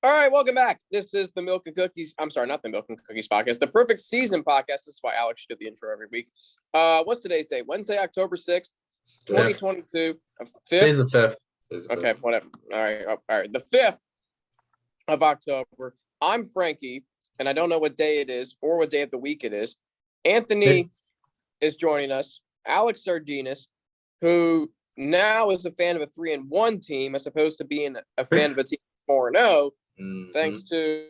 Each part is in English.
All right, welcome back. This is the Milk and Cookies. I'm sorry, not the Milk and Cookies podcast. The Perfect Season podcast. This is why Alex should do the intro every week. What's today's date? Wednesday, October 6th, 2022. Today's 5th? the 5th. Okay, whatever. All right. The 5th of October. I'm Frankie, and I don't know what day it is or what day of the week it is. Anthony is joining us. Alex Sardinas, who now is a fan of a 3-1 team as opposed to being a fan of a team 4-0. Thanks to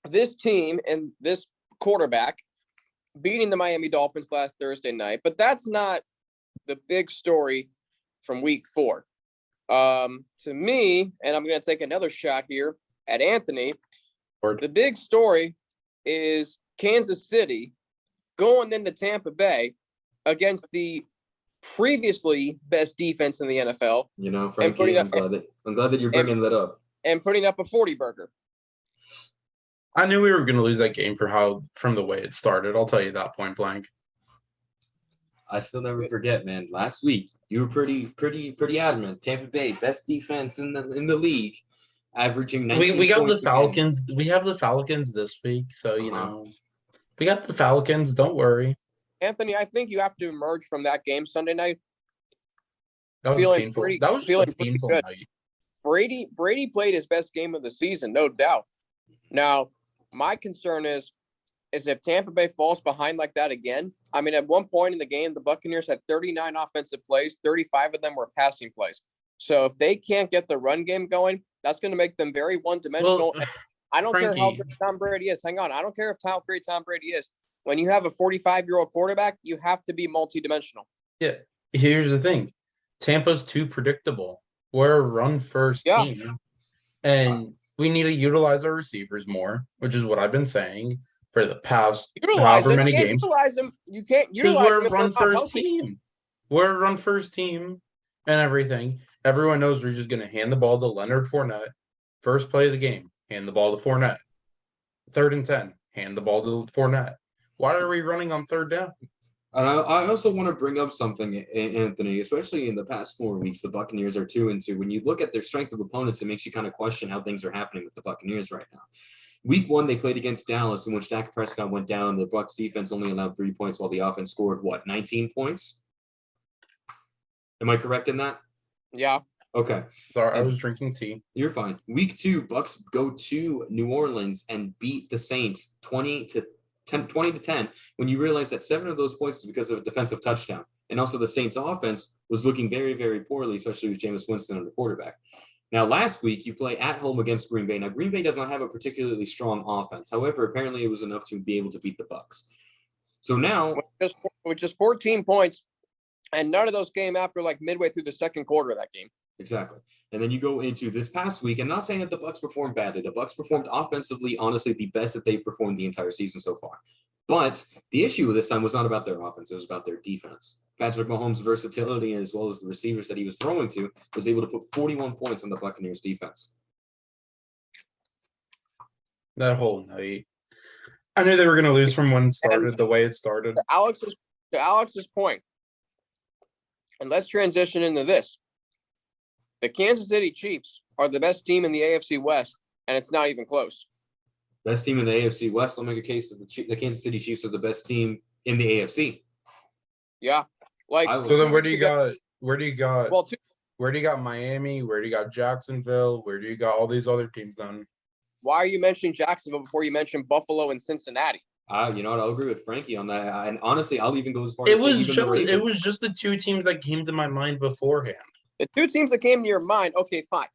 this team and this quarterback beating the Miami Dolphins last Thursday night. But that's not the big story from week 4. To me, and I'm going to take another shot here at Anthony, the big story is Kansas City going into Tampa Bay against the previously best defense in the NFL. You know, Frankie, I'm glad that you're bringing that up. And putting up a 40-burger. I knew we were going to lose that game from the way it started. I'll tell you that point blank. I still never forget, man. Last week you were pretty adamant. Tampa Bay, best defense in the league, averaging 19 We got points the Falcons. We have the Falcons this week, so you know we got the Falcons. Don't worry, Anthony. I think you have to emerge from that game Sunday night. That was painful. That was feeling painful good. Night. Brady played his best game of the season, no doubt. Now, my concern is if Tampa Bay falls behind like that again. I mean, at one point in the game, the Buccaneers had 39 offensive plays, 35 of them were passing plays. So if they can't get the run game going, that's going to make them very one-dimensional. Well, I don't Frankie, care how great Tom Brady is. Hang on. I don't care how great Tom Brady is. When you have a 45-year-old quarterback, you have to be multi-dimensional. Yeah, here's the thing. Tampa's too predictable. We're a run-first team, and we need to utilize our receivers more, which is what I've been saying for the past however many games. Utilize them. You can't utilize them. We're a run-first team. We're a run-first team and everything. Everyone knows we're just going to hand the ball to Leonard Fournette. First play of the game, hand the ball to Fournette. 3rd and 10, hand the ball to Fournette. Why are we running on 3rd down? And I also want to bring up something, Anthony, especially in the past 4 weeks, the Buccaneers are 2-2. When you look at their strength of opponents, it makes you kind of question how things are happening with the Buccaneers right now. Week 1, they played against Dallas, in which Dak Prescott went down. The Bucs defense only allowed 3 points, while the offense scored, 19 points? Am I correct in that? Yeah. Okay. Sorry, I was drinking tea. You're fine. Week 2, Bucs go to New Orleans and beat the Saints 20-10. When you realize that 7 of those points is because of a defensive touchdown. And also the Saints offense was looking very, very poorly, especially with Jameis Winston on the quarterback. Now, last week, you play at home against Green Bay. Now, Green Bay does not have a particularly strong offense. However, apparently it was enough to be able to beat the Bucs. So now... With just 14 points, and none of those came after like midway through the second quarter of that game. Exactly. And then you go into this past week, and not saying that the Bucs performed badly. The Bucs performed offensively, honestly, the best that they've performed the entire season so far. But the issue this time was not about their offense. It was about their defense. Patrick Mahomes' versatility, as well as the receivers that he was throwing to, was able to put 41 points on the Buccaneers defense. That whole night. I knew they were going to lose from when it started, the way it started. To Alex's point, and let's transition into this. The Kansas City Chiefs are the best team in the AFC West, and it's not even close. Best team in the AFC West. I'll make a case that the Kansas City Chiefs are the best team in the AFC. Yeah. So then where do you got Miami? Where do you got Jacksonville? Where do you got all these other teams then? Why are you mentioning Jacksonville before you mention Buffalo and Cincinnati? You know what? I'll agree with Frankie on that. And honestly, I'll even go as far as it was just the 2 teams that came to my mind beforehand. The 2 teams that came to your mind, okay, fine.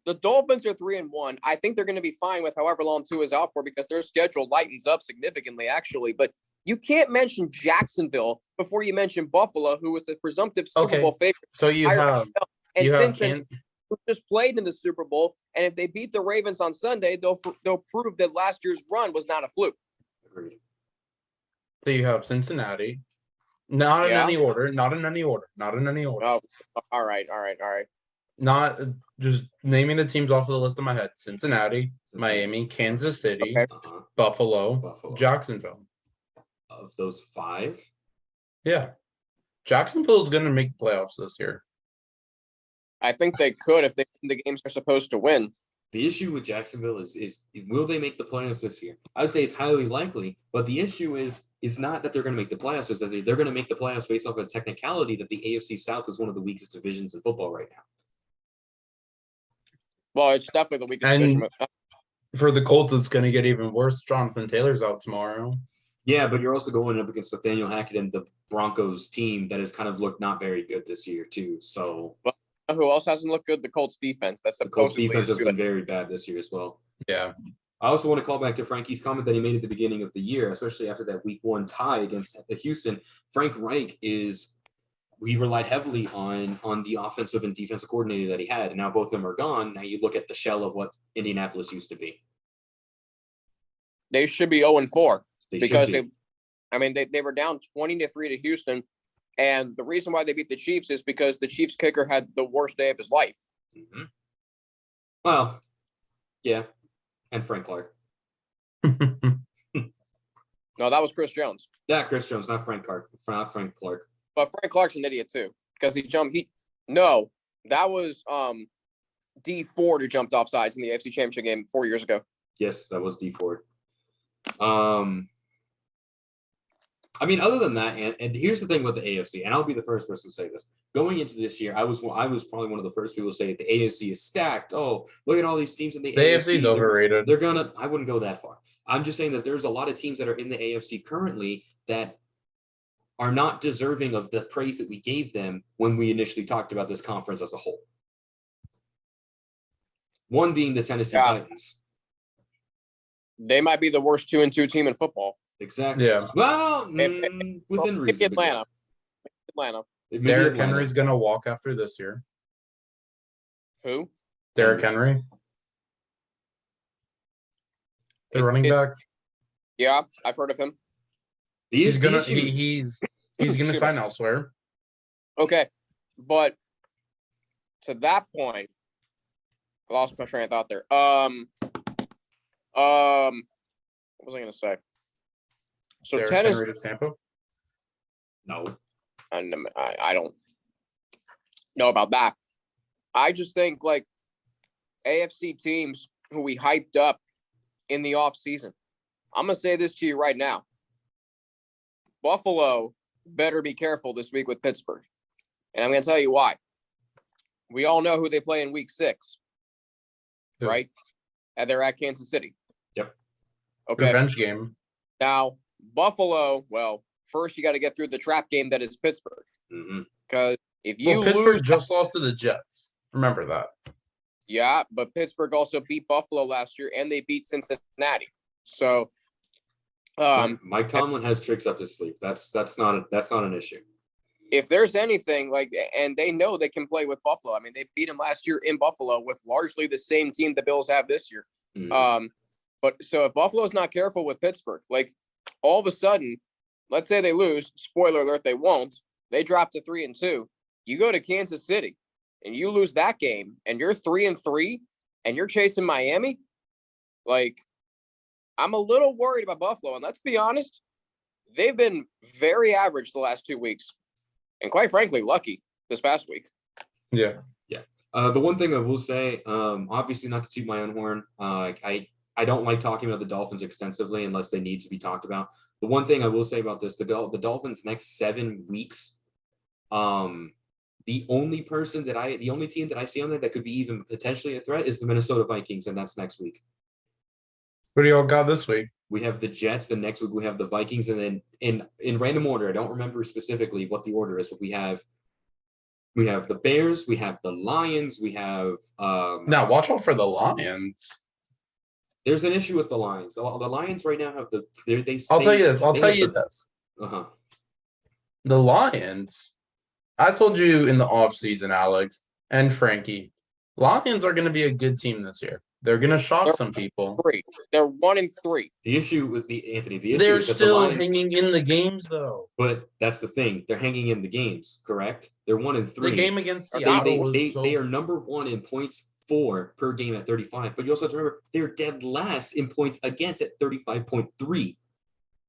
The Dolphins are 3-1. I think they're going to be fine with however long Tua is out for because their schedule lightens up significantly, actually. But you can't mention Jacksonville before you mention Buffalo, who was the presumptive Super Bowl favorite. So you have Cincinnati, who just played in the Super Bowl, and if they beat the Ravens on Sunday, they'll prove that last year's run was not a fluke. Agreed. So you have Cincinnati. Not in any order. Oh, all right. Not just naming the teams off of the list in my head. Cincinnati, Miami, Kansas City, Buffalo, Jacksonville. Of those 5? Yeah. Jacksonville is going to make the playoffs this year. I think they could if they win the games they're supposed to win. The issue with Jacksonville is will they make the playoffs this year? I would say it's highly likely, but the issue is not that they're going to make the playoffs, is that they're going to make the playoffs based off of a technicality that the AFC South is one of the weakest divisions in football right now. Well, it's definitely the weakest And division. for the Colts, it's going to get even worse. Jonathan Taylor's out tomorrow. Yeah, but you're also going up against Nathaniel Hackett and the Broncos team that has kind of looked not very good this year too. So Who else hasn't looked good? The Colts defense. That's the Colts supposedly defense is has good. been very bad this year as well. Yeah. I also want to call back to Frankie's comment that he made at the beginning of the year, especially after that week 1 tie against Houston. Frank Reich we relied heavily on the offensive and defensive coordinator that he had, and now both of them are gone. Now you look at the shell of what Indianapolis used to be. They should be 0-4 because should be. they were down 20-3 to Houston, and the reason why they beat the Chiefs is because the Chiefs kicker had the worst day of his life. Mm-hmm. Well, yeah, and Frank Clark. No, that was Chris Jones. Yeah, Chris Jones, not Frank Clark. Not Frank Clark. But Frank Clark's an idiot too because he jumped. No, that was D Ford who jumped off sides in the AFC Championship game 4 years ago. Yes, that was D Ford. Other than that, and here's the thing with the AFC, and I'll be the first person to say this. Going into this year, I was probably one of the first people to say the AFC is stacked. Oh, look at all these teams in the AFC. AFC's overrated. I wouldn't go that far. I'm just saying that there's a lot of teams that are in the AFC currently that are not deserving of the praise that we gave them when we initially talked about this conference as a whole. One being the Tennessee Titans. They might be the worst 2-2 team in football. Exactly. Yeah. Well, within reason. Atlanta. Derrick Henry's going to walk after this year. Who? Derrick Henry. The running back. Yeah, I've heard of him. He's gonna sign elsewhere. Okay, but to that point, I lost my train of thought there. What was I gonna say? So Derrick Tennessee. Henry to Tampa? No. I don't know about that. I just think like AFC teams who we hyped up in the offseason. I'm gonna say this to you right now. Buffalo better be careful this week with Pittsburgh. And I'm going to tell you why. We all know who they play in week 6, right? And they're at Kansas City. Yep. Okay. Revenge game. Now, Buffalo, well, first you got to get through the trap game that is Pittsburgh. Because if you Pittsburgh just lost to the Jets. Remember that. Yeah, but Pittsburgh also beat Buffalo last year, and they beat Cincinnati. So Mike Tomlin has tricks up his sleeve. That's not an issue. If there's anything and they know they can play with Buffalo. I mean, they beat them last year in Buffalo with largely the same team the Bills have this year. But so if Buffalo's not careful with Pittsburgh, all of a sudden, let's say they lose. Spoiler alert, they won't. They drop to 3-2. You go to Kansas City and you lose that game, and you're 3-3, and you're chasing Miami. I'm a little worried about Buffalo, and let's be honest, they've been very average the last 2 weeks, and quite frankly, lucky this past week. Yeah. The one thing I will say, obviously not to toot my own horn, I don't like talking about the Dolphins extensively unless they need to be talked about. The one thing I will say about this, the Dolphins next 7 weeks, the only team that I see on there that could be even potentially a threat is the Minnesota Vikings, and that's next week. What do y'all got this week? We have the Jets. The next week we have the Vikings, and then in random order, I don't remember specifically what the order is, but we have the Bears, we have the Lions, we have Now watch out for the Lions. There's an issue with the Lions. The Lions right now have I'll tell you this. The Lions. I told you in the offseason, Alex and Frankie, Lions are going to be a good team this year. They're going to shock some people. They're 1-3. The issue with the issue they're is that still the Lions, hanging in the games, though. But that's the thing; they're hanging in the games. Correct? They're 1-3. The game against Seattle they are number 1 in points for per game at 35. But you also have to remember they're dead last in points against at 35.3.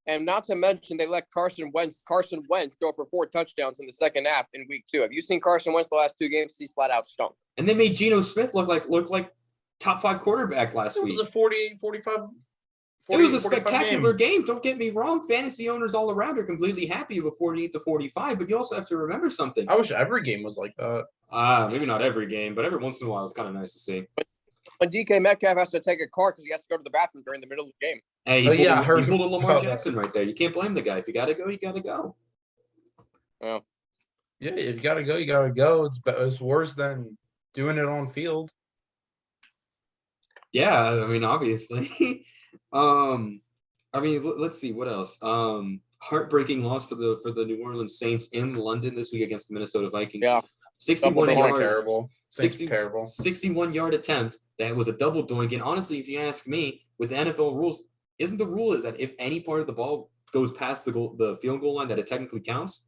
And not to mention, they let Carson Wentz throw for 4 touchdowns in the second half in week 2. Have you seen Carson Wentz the last 2 games? He's flat out stunk. And they made Geno Smith look like top 5 quarterback last It week. was a 48, 45. It was a 45 spectacular game. Don't get me wrong. Fantasy owners all around are completely happy with 48-45, but you also have to remember something. I wish every game was like that. Maybe not every game, but every once in a while it's kind of nice to see. When DK Metcalf has to take a card because he has to go to the bathroom during the middle of the game. Hey, he Oh, pulled, yeah, I a, heard he pulled a Lamar about that. Jackson right there. You can't blame the guy. If you got to go, you got to go. Well, Yeah, if you gotta go, you gotta go. It's worse than doing it on field. Yeah, I mean, obviously. Let's see what else. Heartbreaking loss for the New Orleans Saints in London this week against the Minnesota Vikings. Yeah. 61 Double doink. yard, Terrible. 60 Terrible. 61-yard attempt. That was a double doink. And honestly, if you ask me, with the NFL rules, isn't the rule is that if any part of the ball goes past the field goal line, that it technically counts?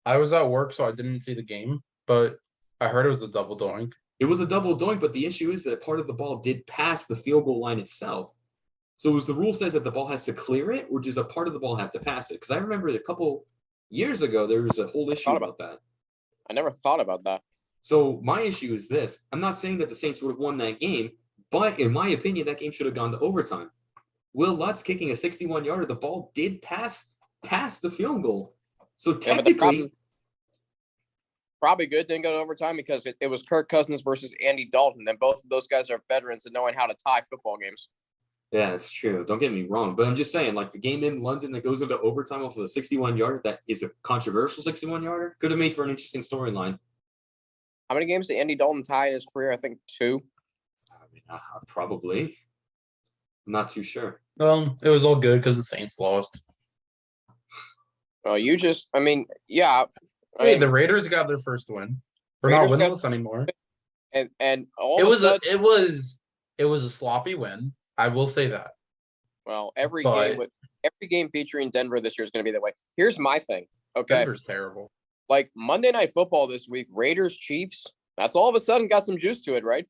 I was at work, so I didn't see the game, but I heard it was a double doink. It was a double doink, but the issue is that part of the ball did pass the field goal line itself. So the rule says that the ball has to clear it, or does a part of the ball have to pass it? Because I remember a couple years ago, there was a whole issue about that. I never thought about that. So my issue is this. I'm not saying that the Saints would have won that game, but in my opinion, that game should have gone to overtime. Will Lutz kicking a 61-yarder, the ball did pass the field goal. So technically, probably good didn't go to overtime because it was Kirk Cousins versus Andy Dalton, and both of those guys are veterans and knowing how to tie football games. yeah, it's true. Don't get me wrong, but I'm just saying, like the game in London that goes into overtime off of a 61-yarder, that is a controversial 61-yarder, could have made for an interesting storyline. How many games did Andy Dalton tie in his career? I think 2. I mean, probably. I'm not too sure. It was all good because the Saints lost. Well, yeah. Hey, the Raiders got their first win. We're Raiders not got- winless anymore. and all It of a was sudden, it was a sloppy win. I will say that. well, every but- game featuring Denver this year is going to be that way. Here's my thing. Okay, Denver's terrible. like Monday Night Football this week, Raiders Chiefs. That's all of a sudden got some juice to it, right?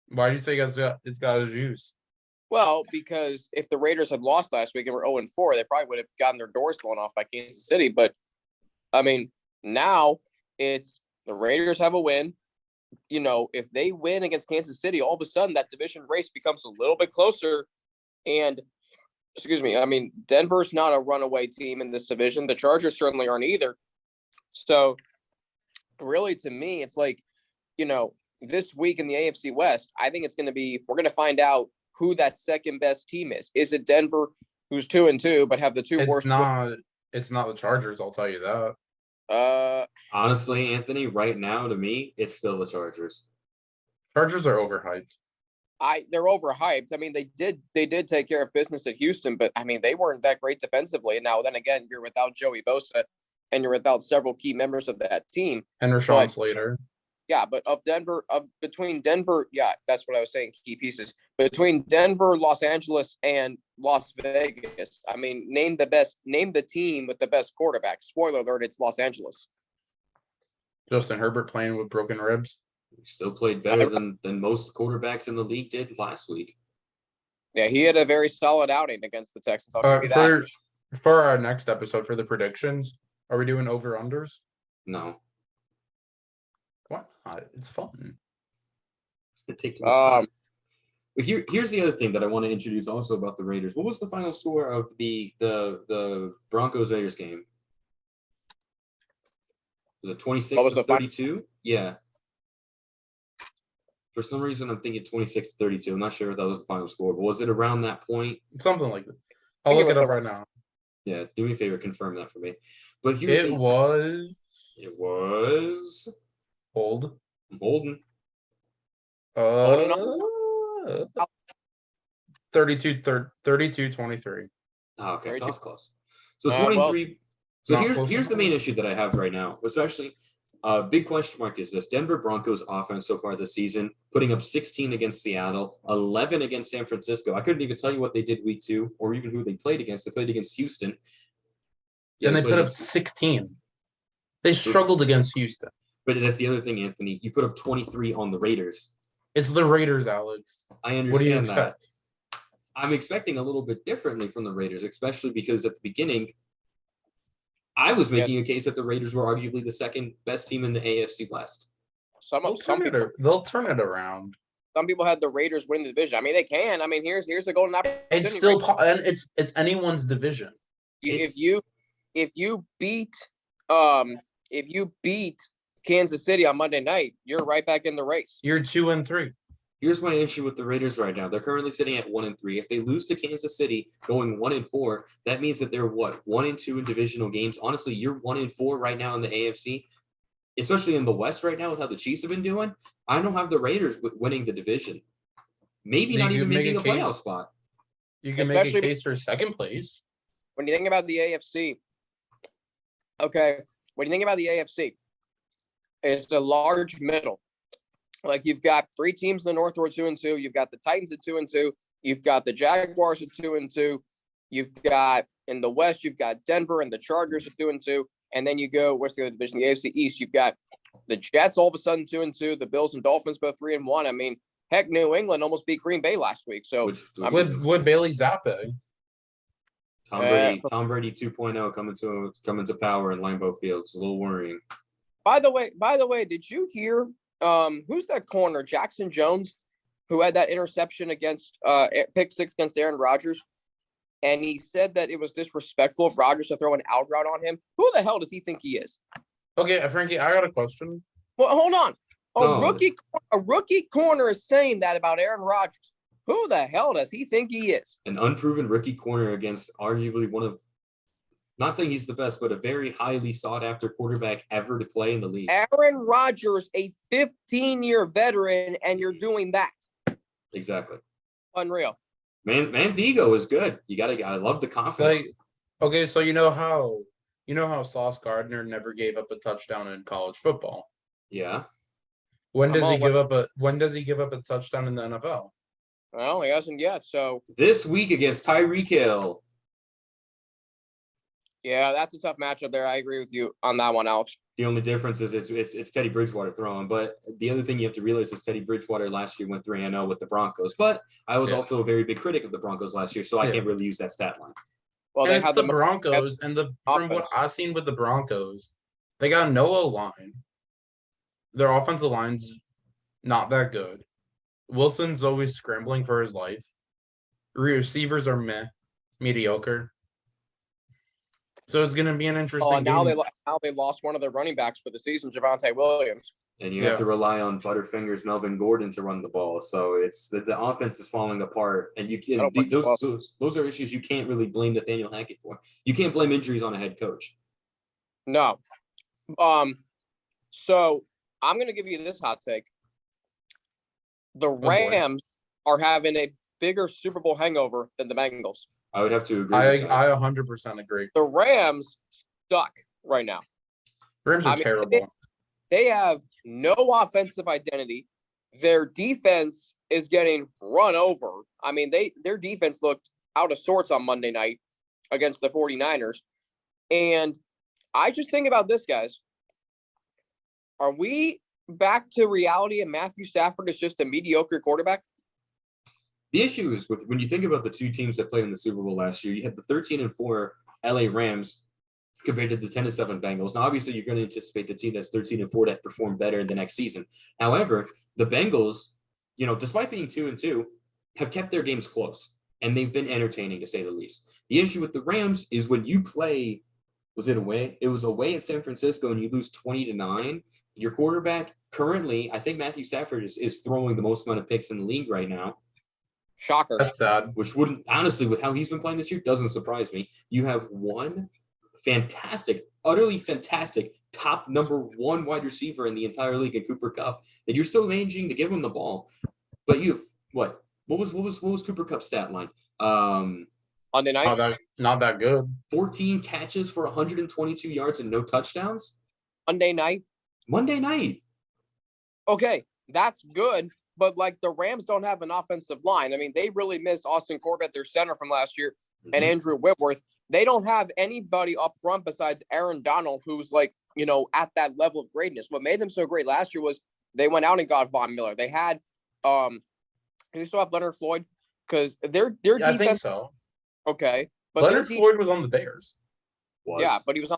Why do you say it's got a juice? Well, because if the Raiders had lost last week and were 0-4, they probably would have gotten their doors blown off by Kansas City. But I mean, now it's the Raiders have a win. If they win against Kansas City, all of a sudden that division race becomes a little bit closer. And Denver's not a runaway team in this division. The Chargers certainly aren't either. So really, to me, it's like, this week in the AFC West, I think we're going to find out who that second best team is. Is it Denver, who's 2-2, but have the two worst? It's not the Chargers, I'll tell you that. Honestly, Anthony, right now, to me, it's still the Chargers. Chargers are overhyped. They're overhyped. I mean, they did take care of business at Houston, but I mean, they weren't that great defensively. And now then again, you're without Joey Bosa and you're without several key members of that team. And Rashawn Slater. Yeah, but between Denver, yeah, that's what I was saying, key pieces. Between Denver, Los Angeles, and Las Vegas, I mean, name the team with the best quarterback. Spoiler alert, it's Los Angeles. Justin Herbert playing with broken ribs. He still played better than most quarterbacks in the league did last week. Yeah, he had a very solid outing against the Texans. I'll give you that. For our next episode, for the predictions, are we doing over-unders? No. What? It's fun. It's going to take too much time. But here's the other thing that I want to introduce also about the Raiders. What was the final score of the Broncos-Raiders game? Was it 26-32? Yeah. For some reason, I'm thinking 26-32. I'm not sure if that was the final score, but was it around that point? Something like that. I'll look it up right now. Yeah, do me a favor, confirm that for me. But It was hold. I'm holding. 32-23. Oh, okay, so 32. that's close. So 23. So not close here's the enough. main issue that I have right now, especially big question mark is this Denver Broncos offense so far this season, putting up 16 against Seattle, 11 against San Francisco. I couldn't even tell you what they did week 2 or even who they played against. They played against Houston. And they played put up against- 16. They struggled against Houston. But that's the other thing, Anthony. You put up 23 on the Raiders. It's the Raiders, Alex. I understand What do you that. expect? I'm expecting a little bit differently from the Raiders, especially because at the beginning, I was making a case that the Raiders were arguably the second best team in the AFC West. They'll turn it around. Some people had the Raiders win the division. I mean, they can. I mean, here's a golden opportunity. It's still and it's anyone's division. If you beat Kansas City on Monday night, you're right back in the race. You're 2-3. Here's my issue with the Raiders right now. They're currently sitting at 1-3. If they lose to Kansas City going 1-4, that means that they're 1-2 in divisional games. Honestly, you're 1-4 right now in the AFC, especially in the West right now with how the Chiefs have been doing. I don't have the Raiders winning the division. Maybe not even making a playoff spot. You can make a case for second place. When you think about the AFC, okay, when you think about the AFC, it's a large middle. Like you've got 3 teams in the North who are 2-2. You've got the Titans at 2-2. You've got the Jaguars at 2-2. You've got in the West, you've got Denver and the Chargers at 2-2. And then you go, what's the other division? The AFC East, you've got the Jets all of a sudden 2-2. The Bills and Dolphins both 3-1. I mean, heck, New England almost beat Green Bay last week. So with Bailey Zappa. Tom Brady 2.0 coming to power in Lambeau Field. It's a little worrying. By the way, did you hear who's that corner? Jackson Jones, who had that interception against pick 6 against Aaron Rodgers. And he said that it was disrespectful of Rodgers to throw an out route on him. Who the hell does he think he is? Okay, Frankie, I got a question. Well, hold on. A rookie corner is saying that about Aaron Rodgers. Who the hell does he think he is? An unproven rookie corner against arguably one of, not saying he's the best, but a very highly sought after quarterback ever to play in the league. Aaron Rodgers, a 15-year veteran, and you're doing that. Exactly. Unreal. Man's ego is good. I love the confidence. Okay, so you know how Sauce Gardner never gave up a touchdown in college football. Yeah. When does he give up a touchdown in the NFL? Well, he hasn't yet. So this week against Tyreek Hill. Yeah, that's a tough matchup there. I agree with you on that one, Alex. The only difference is it's Teddy Bridgewater throwing, but the other thing you have to realize is Teddy Bridgewater last year went 3-0 with the Broncos. But I was also a very big critic of the Broncos last year, so I can't really use that stat line. Well, they had the Broncos, and from what I've seen with the Broncos, they got no O-line. Their offensive line's not that good. Wilson's always scrambling for his life. Receivers are mediocre. So it's going to be an interesting game. Now they lost one of their running backs for the season, Javonte Williams. And you have to rely on Butterfingers Melvin Gordon to run the ball. So it's the offense is falling apart. And those are issues you can't really blame Nathaniel Hackett for. You can't blame injuries on a head coach. No. So I'm going to give you this hot take. The Rams are having a bigger Super Bowl hangover than the Bengals. I would have to agree. I 100% agree. The Rams suck right now. Rams are terrible. They have no offensive identity. Their defense is getting run over. I mean, their defense looked out of sorts on Monday night against the 49ers. And I just think about this, guys. Are we back to reality and Matthew Stafford is just a mediocre quarterback? The issue is when you think about the two teams that played in the Super Bowl last year, you had the 13-4 LA Rams compared to the 10-7 Bengals. Now, obviously, you're going to anticipate the team that's 13-4 to perform better in the next season. However, the Bengals, despite being 2-2, have kept their games close, and they've been entertaining to say the least. The issue with the Rams is when you play, was it away? It was away in San Francisco, and you lose 20-9. Your quarterback currently, I think Matthew Stafford is throwing the most amount of picks in the league right now. Shocker. That's sad. Which wouldn't, honestly, with how he's been playing this year, doesn't surprise me. You have one fantastic, utterly fantastic, top number 1 wide receiver in the entire league in Cooper Kupp, that you're still managing to give him the ball. But you have what? What was Cooper Kupp's stat line? Monday night? Not that good. 14 catches for 122 yards and no touchdowns. Monday night. Okay, that's good. But the Rams don't have an offensive line. I mean, they really missed Austin Corbett, their center from last year, and Andrew Whitworth. They don't have anybody up front besides Aaron Donald, who's at that level of greatness. What made them so great last year was they went out and got Von Miller. They had, they still have Leonard Floyd because their defense. I think so. Okay, but Leonard Floyd was on the Bears. Yeah, but he was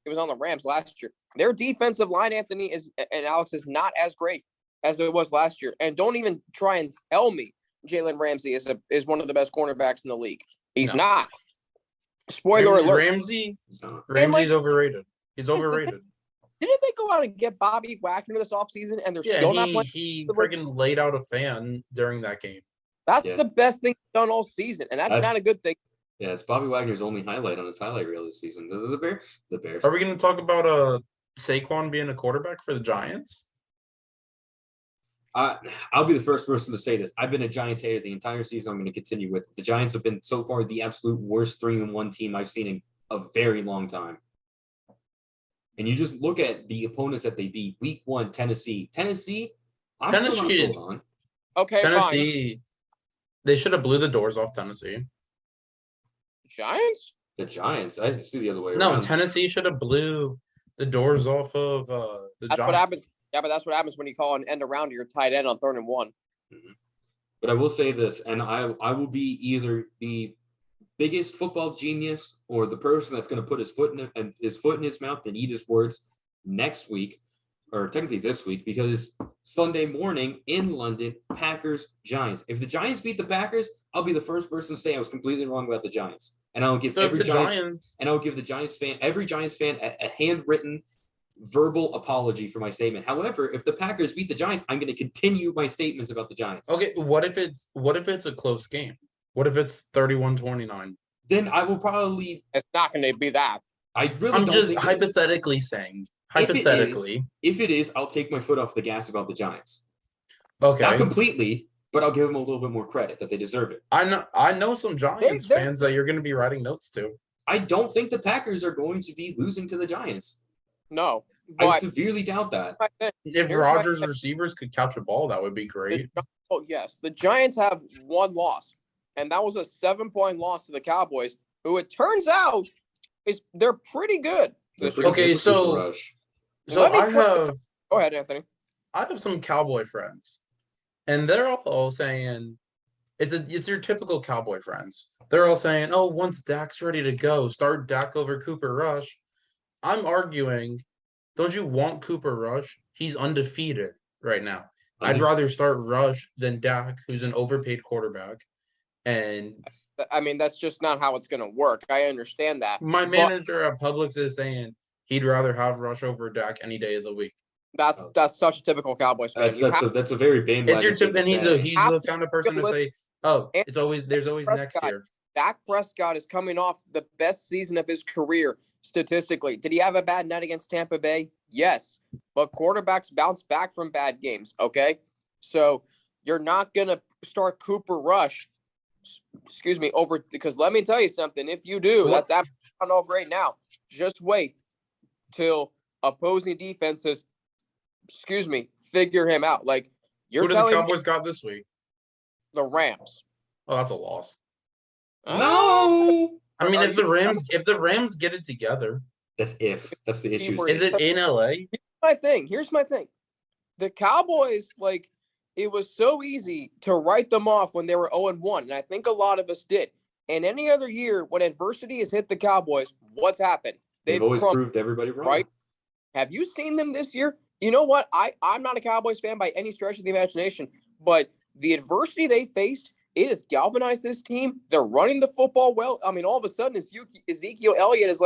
It was on the Rams last year. Their defensive line, Anthony and Alex, is not as great as it was last year. And don't even try and tell me Jalen Ramsey is one of the best cornerbacks in the league. He's not. Spoiler alert. Ramsey's overrated. He's overrated. Didn't they go out and get Bobby Wagner this offseason and they're still not playing? He friggin' laid out a fan during that game. That's the best thing done all season, and that's not a good thing. Yeah, it's Bobby Wagner's only highlight on his highlight reel this season. The Bears. Are we going to talk about Saquon being a quarterback for the Giants? I'll be the first person to say this. I've been a Giants hater the entire season. I'm going to continue with it. The Giants have been so far the absolute worst 3-1 team I've seen in a very long time. And you just look at the opponents that they beat. Week 1, Tennessee. I'm still not sold on. Okay, Tennessee. Fine. They should have blew the doors off Tennessee. Giants? The Giants. I see the other way around. No, Tennessee should have blew the doors off of the Giants. What happens. Yeah, but that's what happens when you call an end around to your tight end on 3rd and 1. Mm-hmm. But I will say this, and I will be either the biggest football genius or the person that's going to put his foot in his mouth and eat his words next week, or technically this week, because Sunday morning in London, Packers, Giants. If the Giants beat the Packers, I'll be the first person to say I was completely wrong about the Giants. And I'll give every Giants fan a handwritten verbal apology for my statement. However, if the Packers beat the Giants, I'm going to continue my statements about the Giants. Okay, what if it's a close game? What if it's 31-29? Then I will probably. It's not going to be that. I'm just hypothetically saying. Hypothetically, if it is, I'll take my foot off the gas about the Giants. Okay, not completely, but I'll give them a little bit more credit that they deserve it. I know some Giants fans that you're going to be writing notes to. I don't think the Packers are going to be losing to the Giants. No, I severely doubt that. If Rodgers' receivers could catch a ball, that would be great. Oh yes, the Giants have one loss, and that was a 7-point loss to the Cowboys, who it turns out they're pretty good. Okay, so go ahead, Anthony. I have some Cowboy friends, and they're all saying it's your typical Cowboy friends. They're all saying, "Oh, once Dak's ready to go, start Dak over Cooper Rush." I'm arguing, don't you want Cooper Rush? He's undefeated right now. I'd rather start Rush than Dak, who's an overpaid quarterback. And I mean, that's just not how it's going to work. I understand that. My manager at Publix is saying he'd rather have Rush over Dak any day of the week. That's such a typical Cowboys fan. That's a very bandwagon. It's your tip, and he's the kind of person to say, "Oh, there's always next year." Dak Prescott is coming off the best season of his career statistically. Did he have a bad night against Tampa Bay? Yes, but quarterbacks bounce back from bad games. Okay, so you're not gonna start Cooper Rush. Over, because let me tell you something. If you do, that's absolutely not all great now. Just wait till opposing defenses, figure him out. Like who did the Cowboys got this week? The Rams. Oh, that's a loss. No. I mean, if the Rams get it together, that's the issue. Is it in LA? Here's my thing. The Cowboys, it was so easy to write them off when they were 0-1, and I think a lot of us did. And any other year, when adversity has hit the Cowboys, what's happened? They've always proved everybody wrong. Right? Have you seen them this year? You know what? I'm not a Cowboys fan by any stretch of the imagination, but the adversity they faced, it has galvanized this team. They're running the football well. I mean, all of a sudden, Ezekiel Elliott is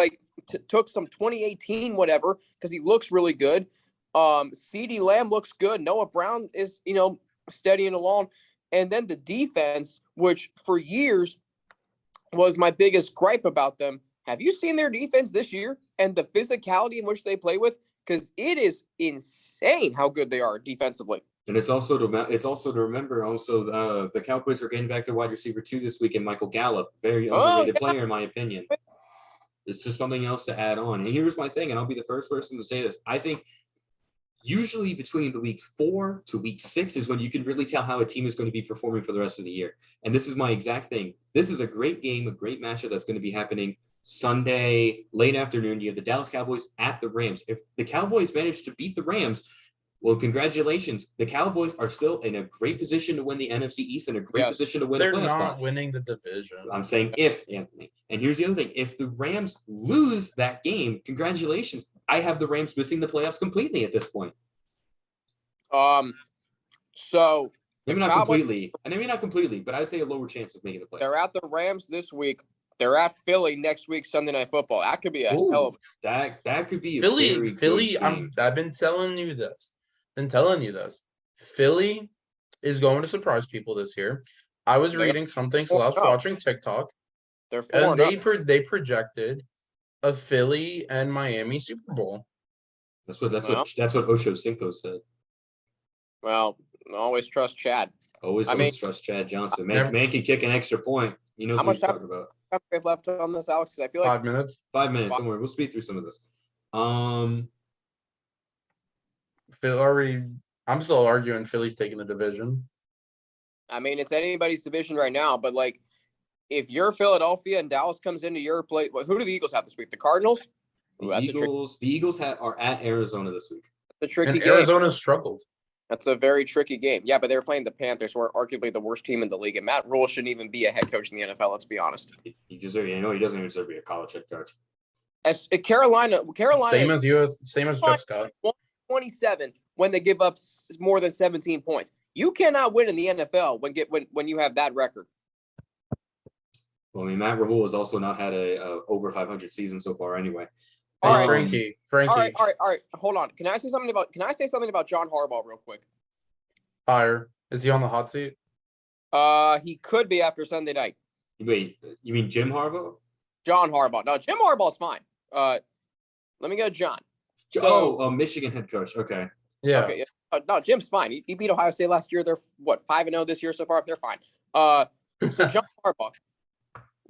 took some 2018 whatever because he looks really good. CeeDee Lamb looks good. Noah Brown is, steadying along. And then the defense, which for years was my biggest gripe about them. Have you seen their defense this year and the physicality in which they play with? Because it is insane how good they are defensively. And it's also to remember the Cowboys are getting back their wide receiver 2 this week in Michael Gallup, very underrated player in my opinion. It's just something else to add on. And here's my thing, and I'll be the first person to say this. I think usually between the weeks 4 to week 6 is when you can really tell how a team is going to be performing for the rest of the year. And this is my exact thing. This is a great game, a great matchup that's going to be happening Sunday, late afternoon. You have the Dallas Cowboys at the Rams. If the Cowboys manage to beat the Rams, Well, congratulations. The Cowboys are still in a great position to win the NFC East and a great Yes. position to win They're a playoff not spot. winning the division. I'm saying if, Anthony. And here's the other thing. If the Rams lose that game, congratulations. I have the Rams missing the playoffs completely at this point. So Maybe the not Cowboys, completely. And maybe not completely, but I would say a lower chance of making the playoffs. they're at the Rams this week. They're at Philly next week, Sunday Night Football. That could be a Ooh. hell of That could be a Philly, very Philly. good game. I've been telling you this. Philly is going to surprise people this year. I was They- reading something, so I was 4-0. watching TikTok, They're and 4-0. they projected a Philly and Miami Super Bowl. That's what Well. Ocho Cinco said. Well, always trust Chad. Always I mean, trust Chad Johnson. never- Man can kick an extra point. He knows How what much he's time- talking about. How much we have left on this, Alex? 'Cause I feel like 5 minutes. 5 minutes. Don't worry. We'll speed through some of this. I'm still arguing Philly's taking the division. I mean, it's anybody's division right now, but like, if you're Philadelphia and Dallas comes into your play, who do the Eagles have this week? The Cardinals. Ooh, The Eagles are at Arizona this week. a tricky And game. Arizona struggled. That's a very tricky game. Yeah, but they were playing the Panthers, who are arguably the worst team in the league. And Matt Rule shouldn't even be a head coach in the NFL. Let's be honest. He deserves. I know he doesn't even deserve to be a college head coach. As Carolina Same is as Jeff Scott. 27 when they give up more than 17 points. You cannot win in the NFL when you have that record. Well, I mean, Matt Rahul has also not had a over 500 season so far, anyway. Hey, All right. Frankie. All right. Hold on. Can I say something about John Harbaugh real quick? Fire. Is he on the hot seat? He could be after Sunday night. Wait, you mean Jim Harbaugh? John Harbaugh. No, Jim Harbaugh's fine. Let me go, John. Michigan head coach. Okay. Yeah. Okay. No, Jim's fine. He beat Ohio State last year. They're 5-0 this year so far. They're fine. So John Harbaugh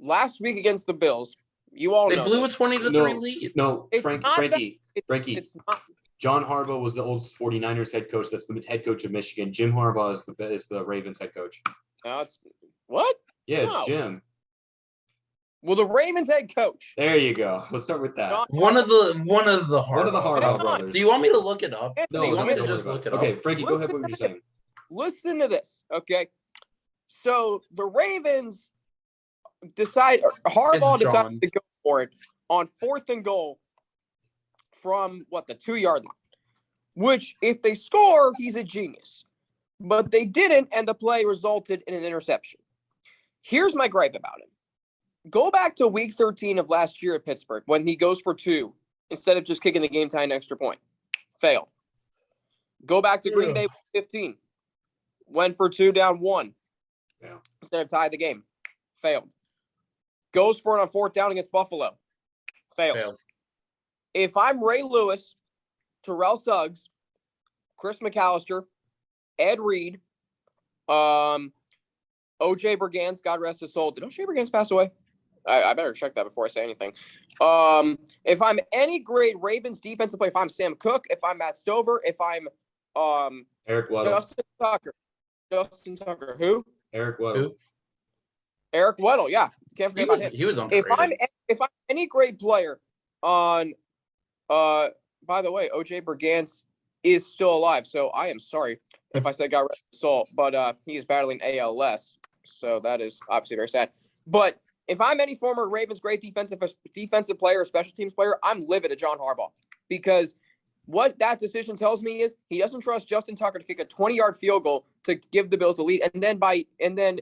last week against the Bills. You all They know blew a this. 20-3 lead. No, It's not Frankie. It's not. John Harbaugh was the old 49ers head coach. That's the head coach of Michigan. Jim Harbaugh is the Ravens head coach. No, it's what? Yeah, it's No. Jim. Well, the Ravens head coach. There you go. Let's start with that. John One of the One of the Harbaugh. Harbaugh brothers. Do you want me to look it up? Anthony, Do you want me to don't just worry look about it up? Okay, Frankie, go ahead. What were you saying? Listen to this, okay? So the Ravens Harbaugh It's John. decided to go for it on 4th and goal from the 2-yard line. Which, if they score, he's a genius. But they didn't, and the play resulted in an interception. Here's my gripe about him. Go back to week 13 of last year at Pittsburgh when he goes for 2 instead of just kicking the game tying extra point. Failed. Go back to Green Bay week 15. Went for 2 down 1. Yeah. Instead of tie the game. Failed. Goes for it on 4th down against Buffalo. Fails. If I'm Ray Lewis, Terrell Suggs, Chris McAllister, Ed Reed, OJ Bergans, God rest his soul. Did OJ Bergans pass away? I better check that before I say anything. If I'm any great Ravens defensive player, if I'm Sam Cook, if I'm Matt Stover, if I'm Eric Weddle. Justin Tucker, who? Eric Weddle. Eric Weddle, yeah. Can't forget about him. He was underrated. If I'm any great player on by the way, OJ Bergans is still alive, so I am sorry if I said God rest his soul, but he is battling ALS, so that is obviously very sad. But if I'm any former Ravens great defensive player or special teams player, I'm livid at John Harbaugh because what that decision tells me is he doesn't trust Justin Tucker to kick a 20-yard field goal to give the Bills the lead, and then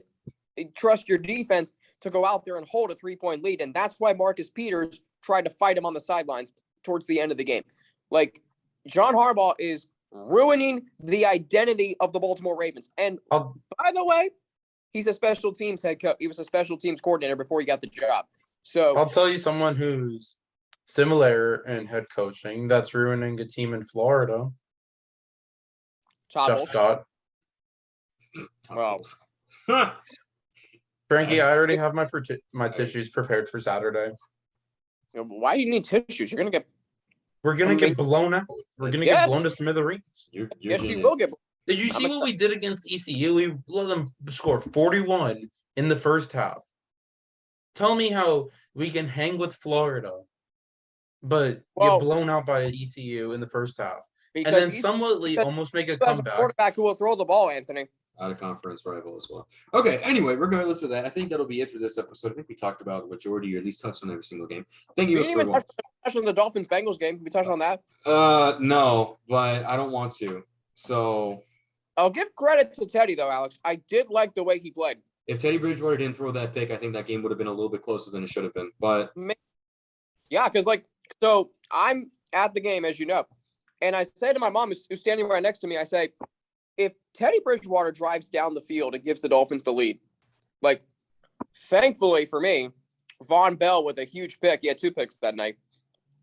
trust your defense to go out there and hold a 3-point lead, and that's why Marcus Peters tried to fight him on the sidelines towards the end of the game. Like, John Harbaugh is ruining the identity of the Baltimore Ravens. And by the way, he's a special teams head coach. He was a special teams coordinator before he got the job. So I'll tell you someone who's similar in head coaching that's ruining a team in Florida. Todd Jeff Bowles. Scott. Well, Frankie, I already have my tissues prepared for Saturday. why do you need tissues? You're gonna get. We're gonna get blown out. We're gonna get blown to smithereens. Yes, you will get. Did you see what we did against ECU? We let them score 41 in the first half. Tell me how we can hang with Florida, but get blown out by ECU in the first half. and because then he's somewhatly because almost make a he has a comeback. quarterback who will throw the ball, Anthony. Out of conference rival as well. Okay, anyway, regardless of that, I think that'll be it for this episode. I think we talked about the majority, or at least touched on every single game. Thank We you didn't for even touch on the Dolphins Bengals game. Can we touch on that? no, but I don't want to. So I'll give credit to Teddy though, Alex. I did like the way he played. if Teddy Bridgewater didn't throw that pick, I think that game would have been a little bit closer than it should have been. But Yeah, because so I'm at the game, as you know, and I say to my mom, who's standing right next to me, I say, if Teddy Bridgewater drives down the field and gives the Dolphins the lead, thankfully for me, Von Bell with a huge pick. He had 2 picks that night.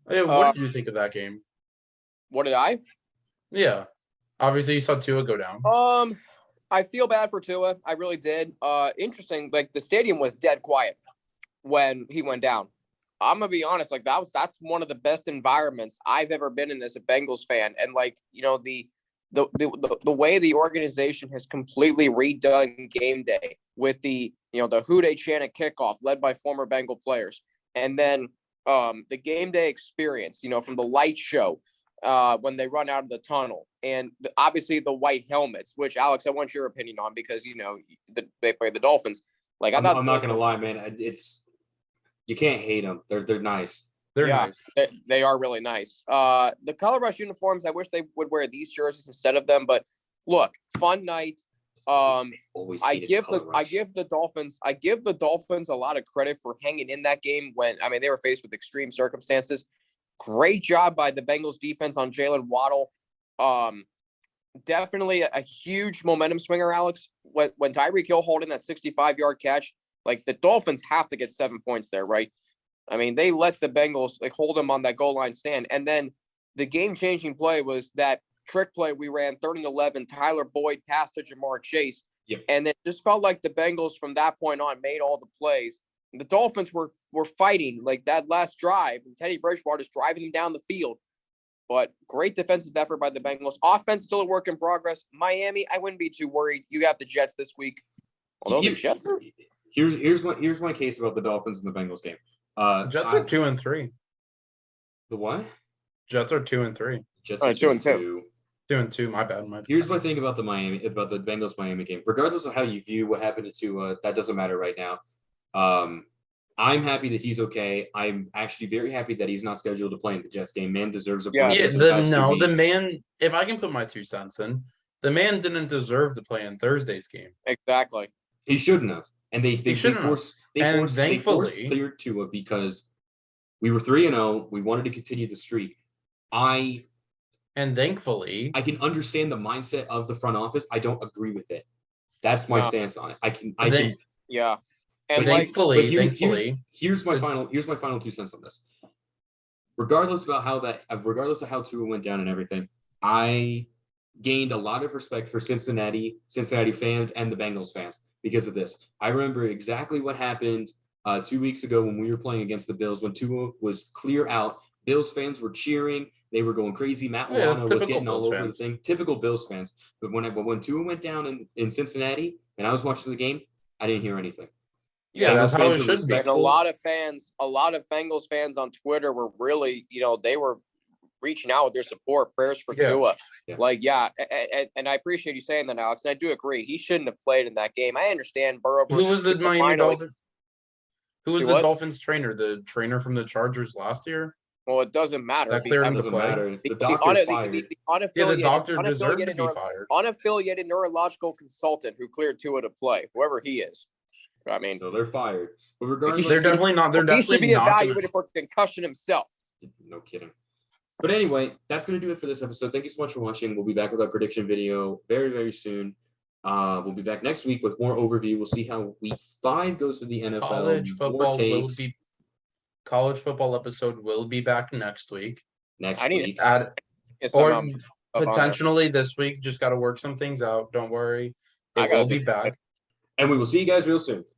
Yeah, what did you think of that game? What did I? Yeah, obviously you saw Tua go down. I feel bad for Tua. I really did. Interesting. The stadium was dead quiet when he went down. I'm gonna be honest. That's one of the best environments I've ever been in as a Bengals fan. And the way the organization has completely redone game day with the Who Dey chant at kickoff led by former Bengal players, and then the game day experience, from the light show when they run out of the tunnel, and obviously the white helmets, which Alex, I want your opinion on because they play the Dolphins. I'm not gonna lie, man. You can't hate them. They're nice. They're nice. They are really nice. The color rush uniforms, I wish they would wear these jerseys instead of them. But look, fun night. I give the Dolphins a lot of credit for hanging in that game when they were faced with extreme circumstances. Great job by the Bengals defense on Jalen Waddle. Definitely a huge momentum swinger, Alex. When Tyreek Hill holding that 65-yard catch, the Dolphins have to get 7 points there, right? They let the Bengals hold them on that goal line stand. And then the game-changing play was that trick play we ran, 3rd and 11, Tyler Boyd passed to Jamar Chase. Yep. And it just felt like the Bengals from that point on made all the plays. And the Dolphins were fighting that last drive, and Teddy Bridgewater is driving them down the field. But great defensive effort by the Bengals. Offense still a work in progress. Miami, I wouldn't be too worried. You got the Jets this week. Although the Jets are... Here's my case about the Dolphins and the Bengals game. Jets are 2-3. The what? Jets are 2-3. Jets are 2-2. 2-2. My bad. Here's my thing about the Bengals Miami game. Regardless of how you view what happened to Tua, that doesn't matter right now. I'm happy that he's okay. I'm actually very happy that he's not scheduled to play in the Jets game. Man deserves a break. The man. If I can put my 2 cents in, the man didn't deserve to play in Thursday's game. Exactly. He shouldn't have. And they forced cleared Tua because we were 3-0. We wanted to continue the streak. Thankfully, I can understand the mindset of the front office. I don't agree with it. That's my stance on it. Yeah. And thankfully, here's my final 2 cents on this. Regardless of how Tua went down and everything, I gained a lot of respect for Cincinnati fans and the Bengals fans because of this. I remember exactly what happened 2 weeks ago when we were playing against the Bills when Tua was clear out. Bills fans were cheering. They were going crazy. Matt Milano was getting all over the thing. Typical Bills fans. But when Tua went down in Cincinnati and I was watching the game, I didn't hear anything. Yeah, that's how it should be. A lot of Bengals fans on Twitter were really, they were reaching out with their support, prayers for Tua. Yeah. And I appreciate you saying that, Alex. And I do agree. He shouldn't have played in that game. I understand Burrow. Who was the Miami Dolphins? Who was the Dolphins trainer? The trainer from the Chargers last year? Well, it doesn't matter. That doesn't matter. The doctor's fired. The doctor deserved to be fired. Unaffiliated neurological consultant who cleared Tua to play, whoever he is. So they're fired. But regardless, they're definitely not. He should be evaluated for concussion himself. No kidding. But anyway, that's going to do it for this episode. Thank you so much for watching. We'll be back with our prediction video very, very soon. We'll be back next week with more overview. We'll see how week 5 goes for the NFL. College football episode will be back next week. Or potentially this week. Just got to work some things out. Don't worry. It will be back. And we will see you guys real soon.